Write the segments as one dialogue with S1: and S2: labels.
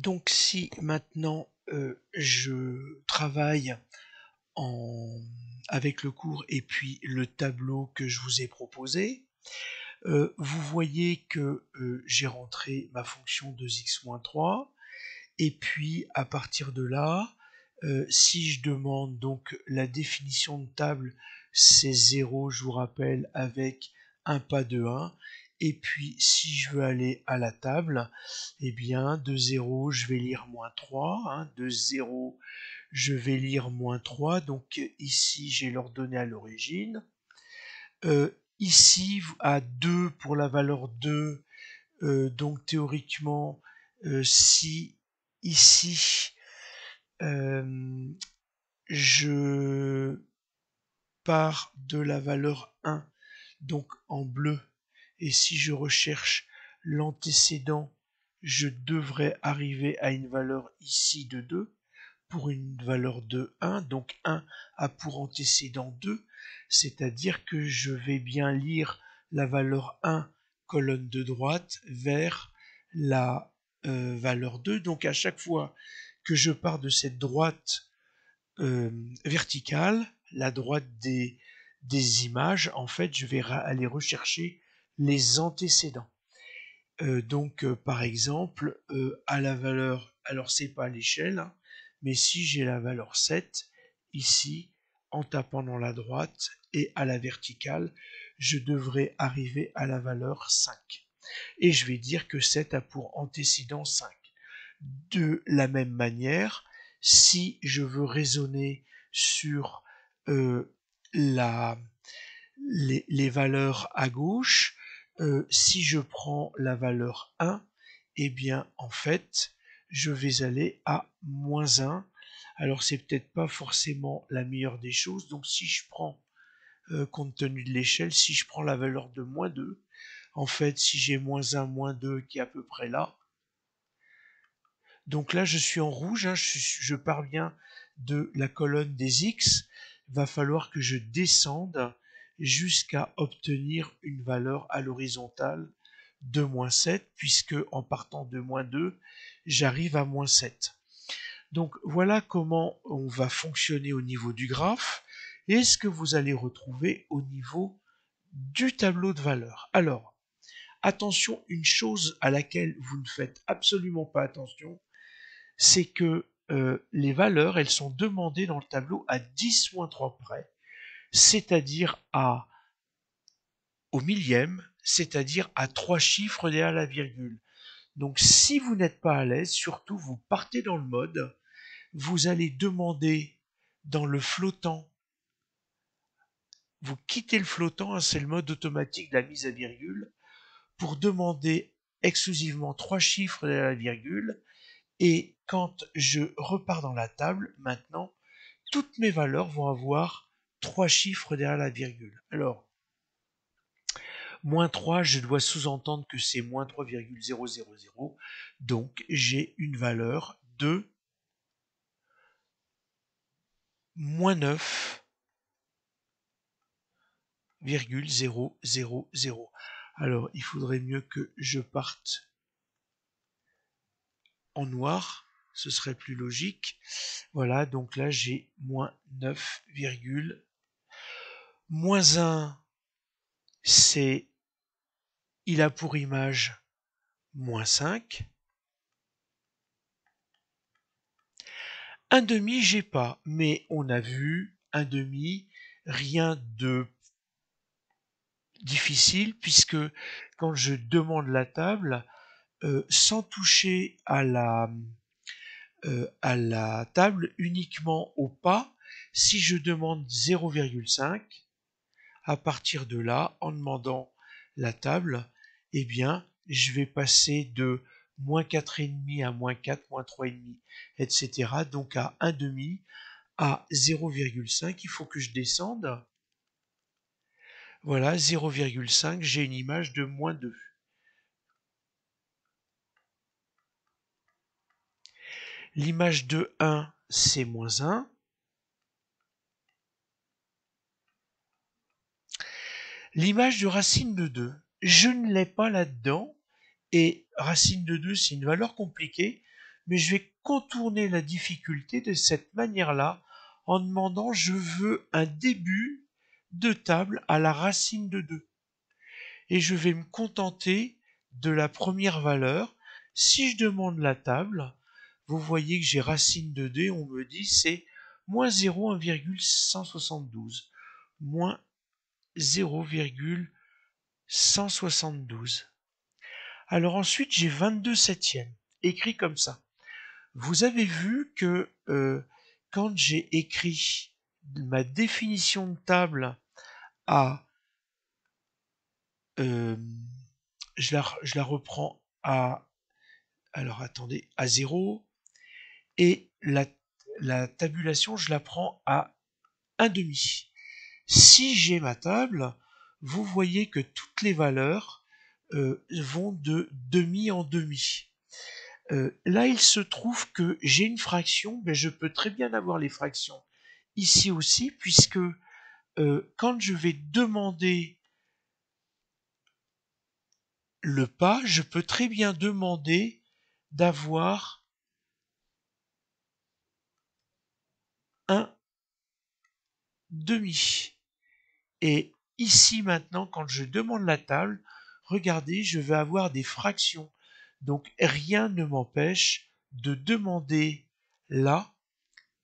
S1: Donc si maintenant je travaille avec le cours et puis le tableau que je vous ai proposé, vous voyez que j'ai rentré ma fonction 2x-3 et puis à partir de là, si je demande donc la définition de table, c'est 0, je vous rappelle, avec un pas de 1. Et puis si je veux aller à la table, eh bien de 0, je vais lire moins 3. De 0, je vais lire moins 3. Donc ici, j'ai l'ordonnée à l'origine. Ici, à 2 pour la valeur 2, donc théoriquement, si ici, je pars de la valeur 1, donc en bleu, et si je recherche l'antécédent, je devrais arriver à une valeur ici de 2 pour une valeur de 1, donc 1 a pour antécédent 2, c'est-à-dire que je vais bien lire la valeur 1 colonne de droite vers la valeur 2, donc à chaque fois que je pars de cette droite verticale, la droite des images, en fait, je vais aller rechercher les antécédents. Donc, par exemple, à la valeur, alors c'est pas à l'échelle, hein, mais si j'ai la valeur 7, ici, en tapant dans la droite et à la verticale, je devrais arriver à la valeur 5. Et je vais dire que 7 a pour antécédent 5. De la même manière, si je veux raisonner sur les valeurs à gauche, si je prends la valeur 1, eh bien en fait, je vais aller à moins 1. Alors c'est peut-être pas forcément la meilleure des choses, donc si je prends, compte tenu de l'échelle, si je prends la valeur de moins 2, en fait si j'ai moins 1, moins 2 qui est à peu près là, donc là je suis en rouge, hein, je pars bien de la colonne des X, il va falloir que je descende jusqu'à obtenir une valeur à l'horizontale de moins 7, puisque en partant de moins 2, j'arrive à moins 7. Donc voilà comment on va fonctionner au niveau du graphe et ce que vous allez retrouver au niveau du tableau de valeurs. Alors, attention, une chose à laquelle vous ne faites absolument pas attention, c'est que les valeurs, elles sont demandées dans le tableau à 10-3 près, c'est-à-dire au millième, c'est-à-dire à 3 chiffres derrière la virgule. Donc si vous n'êtes pas à l'aise, surtout vous partez dans le mode, vous allez demander dans le flottant, vous quittez le flottant, hein, c'est le mode automatique de la mise à virgule, pour demander exclusivement 3 chiffres derrière la virgule, et quand je repars dans la table, maintenant, toutes mes valeurs vont avoir 3 chiffres derrière la virgule. Alors, moins 3, je dois sous-entendre que c'est moins 3,000, donc j'ai une valeur de moins 9,000. Alors, il faudrait mieux que je parte en noir, ce serait plus logique. Voilà, donc là j'ai moins 9, moins 1, c'est, il a pour image moins 5. Un demi, j'ai pas, mais on a vu un demi, rien de difficile, puisque quand je demande la table, sans toucher à la table, uniquement au pas, si je demande 0,5, à partir de là, en demandant la table, eh bien, je vais passer de moins 4,5 à moins 4, moins 3,5, etc. Donc à 1 demi, à 0,5, il faut que je descende. Voilà, 0,5, j'ai une image de moins 2. L'image de 1, c'est moins 1. L'image de racine de 2, je ne l'ai pas là-dedans. Et racine de 2, c'est une valeur compliquée, mais je vais contourner la difficulté de cette manière-là en demandant je veux un début de table à la racine de 2. Et je vais me contenter de la première valeur. Si je demande la table, vous voyez que j'ai racine de 2, on me dit c'est moins 0,172. Moins 0,172. Alors ensuite, j'ai 22 septièmes, écrit comme ça. Vous avez vu que quand j'ai écrit ma définition de table à... je la reprends à... Alors attendez, à 0. Et la tabulation, je la prends à 1,5. Si j'ai ma table, vous voyez que toutes les valeurs vont de demi en demi. Là, il se trouve que j'ai une fraction, mais je peux très bien avoir les fractions ici aussi, puisque quand je vais demander le pas, je peux très bien demander d'avoir un demi. Et ici maintenant, quand je demande la table, regardez, je vais avoir des fractions. Donc rien ne m'empêche de demander là,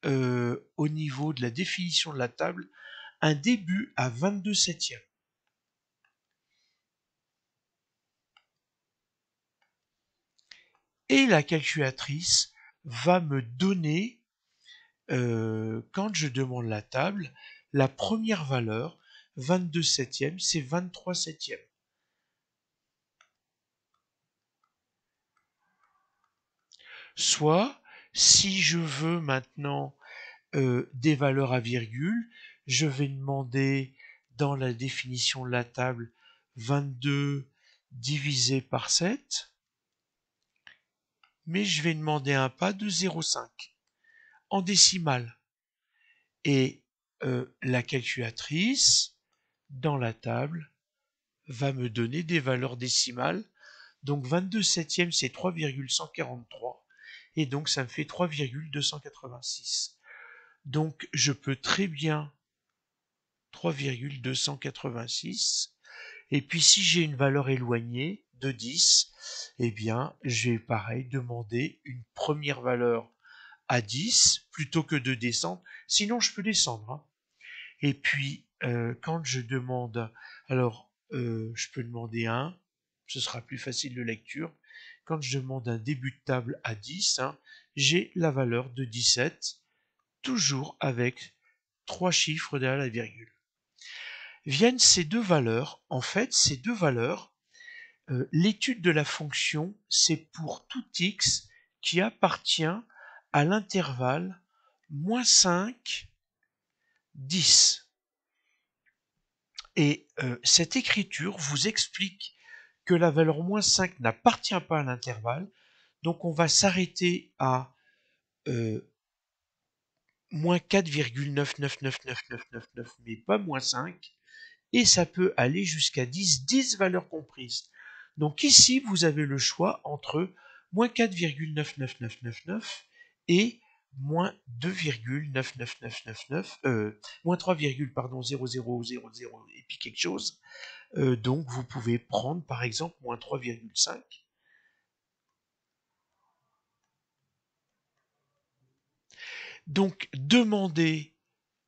S1: au niveau de la définition de la table, un début à 22 septièmes. Et la calculatrice va me donner, quand je demande la table, la première valeur, 22 septièmes, c'est 23 septièmes. Soit, si je veux maintenant des valeurs à virgule, je vais demander dans la définition de la table 22 divisé par 7, mais je vais demander un pas de 0,5 en décimale. Et la calculatrice, dans la table, va me donner des valeurs décimales. Donc 22 septièmes, c'est 3,143. Et donc ça me fait 3,286. Donc je peux très bien 3,286. Et puis si j'ai une valeur éloignée de 10, eh bien je vais pareil demander une première valeur à 10 plutôt que de descendre. Sinon je peux descendre. Hein. Et puis quand je demande, alors je peux demander 1, ce sera plus facile de lecture. Quand je demande un début de table à 10, hein, j'ai la valeur de 17, toujours avec 3 chiffres derrière la virgule. Viennent ces deux valeurs. En fait, ces deux valeurs, l'étude de la fonction, c'est pour tout x qui appartient à l'intervalle moins 5, 10. Et cette écriture vous explique que la valeur moins 5 n'appartient pas à l'intervalle. Donc on va s'arrêter à moins 4,999999, mais pas moins 5. Et ça peut aller jusqu'à 10 valeurs comprises. Donc ici, vous avez le choix entre moins 4,99999 et moins 2,99999, moins 3,00000 et puis quelque chose. Donc vous pouvez prendre par exemple moins 3,5. Donc demandez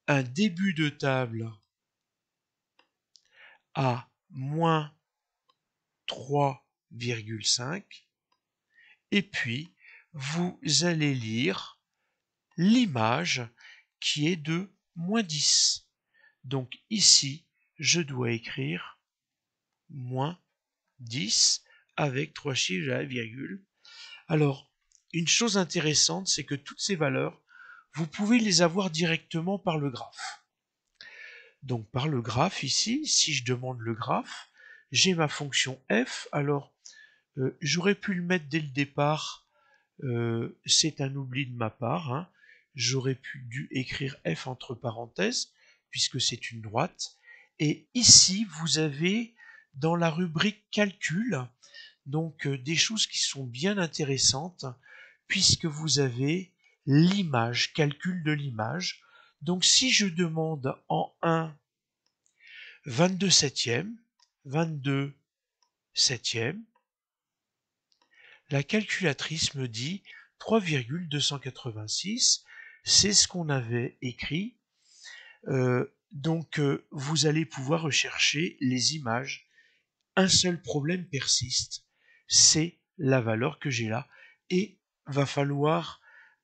S1: un début de table à moins 3,5 et puis vous allez lire l'image qui est de moins 10. Donc ici, je dois écrire moins 10 avec 3 chiffres à la virgule. Alors, une chose intéressante, c'est que toutes ces valeurs, vous pouvez les avoir directement par le graphe. Donc par le graphe ici, si je demande le graphe, j'ai ma fonction f. Alors, j'aurais pu le mettre dès le départ, c'est un oubli de ma part. Hein. J'aurais dû écrire f entre parenthèses, puisque c'est une droite. Et ici, vous avez dans la rubrique calcul, donc des choses qui sont bien intéressantes, puisque vous avez l'image, calcul de l'image. Donc si je demande en 1 22 septièmes, 22 septièmes, la calculatrice me dit 3,286, c'est ce qu'on avait écrit. Donc vous allez pouvoir rechercher les images. Un seul problème persiste, c'est la valeur que j'ai là, et va falloir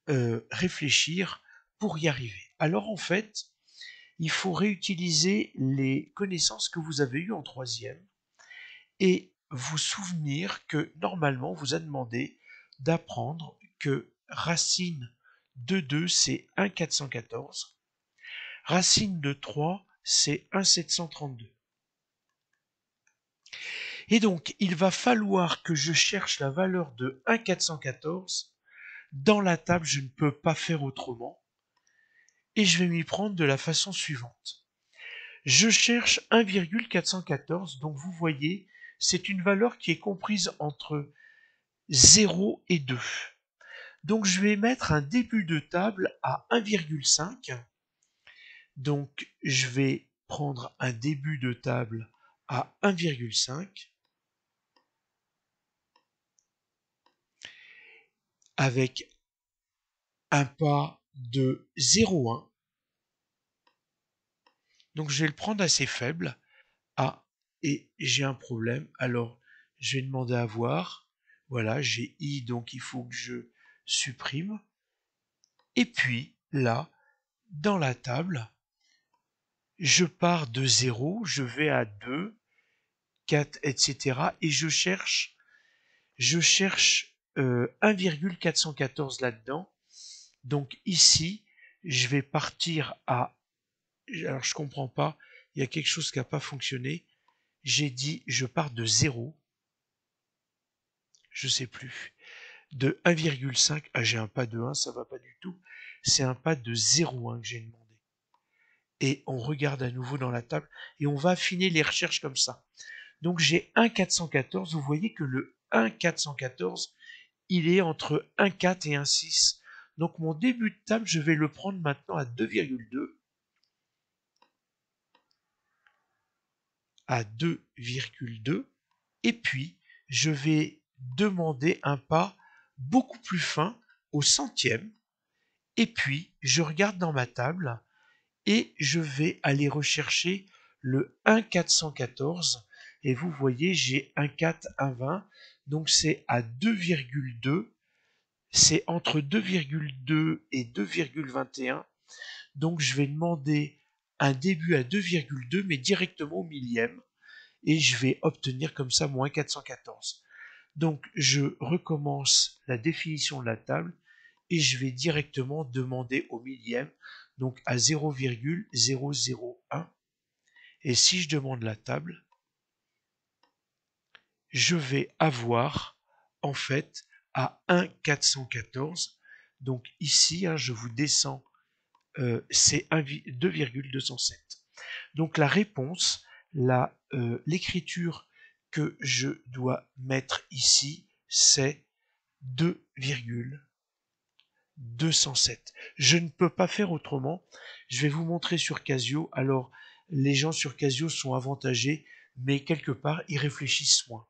S1: réfléchir pour y arriver. Alors en fait, il faut réutiliser les connaissances que vous avez eues en troisième et vous souvenir que normalement on vous a demandé d'apprendre que racine de 2 c'est 1,414, racine de 3 c'est 1,732. Et donc il va falloir que je cherche la valeur de 1,414 dans la table, je ne peux pas faire autrement, et je vais m'y prendre de la façon suivante. Je cherche 1,414, donc vous voyez, c'est une valeur qui est comprise entre 0 et 2. Donc je vais mettre un début de table à 1,5. Donc je vais prendre un début de table à 1,5 avec un pas de 0,1. Donc je vais le prendre assez faible. Ah, et j'ai un problème. Alors je vais demander à voir. Voilà, j'ai I, donc il faut que je supprime. Et puis là, dans la table, je pars de 0, je vais à 2, 4, etc. Et je cherche 1,414 là-dedans. Donc ici, je vais partir à... Alors je comprends pas, il y a quelque chose qui n'a pas fonctionné. J'ai dit, je pars de 0, je sais plus, de 1,5. Ah, j'ai un pas de 1, ça va pas du tout. C'est un pas de 0,1 que j'ai demandé. Et on regarde à nouveau dans la table et on va affiner les recherches comme ça. Donc j'ai 1,414, vous voyez que le 1,414, il est entre 1,4 et 1,6. Donc mon début de table, je vais le prendre maintenant à 2,2. À 2,2. Et puis, je vais demander un pas beaucoup plus fin au centième. Et puis, je regarde dans ma table et je vais aller rechercher le 1,414. Et vous voyez, j'ai 1,4, 1,20. Donc c'est à 2,2. C'est entre 2,2 et 2,21. Donc je vais demander un début à 2,2, mais directement au millième. Et je vais obtenir comme ça moins 414. Donc je recommence la définition de la table et je vais directement demander au millième, donc à 0,001. Et si je demande la table, je vais avoir en fait à 1,414. Donc ici, je vous descends, c'est 2,207. Donc la réponse, l'écriture que je dois mettre ici, c'est 2,207. Je ne peux pas faire autrement. Je vais vous montrer sur Casio. Alors, les gens sur Casio sont avantagés, mais quelque part, ils réfléchissent moins.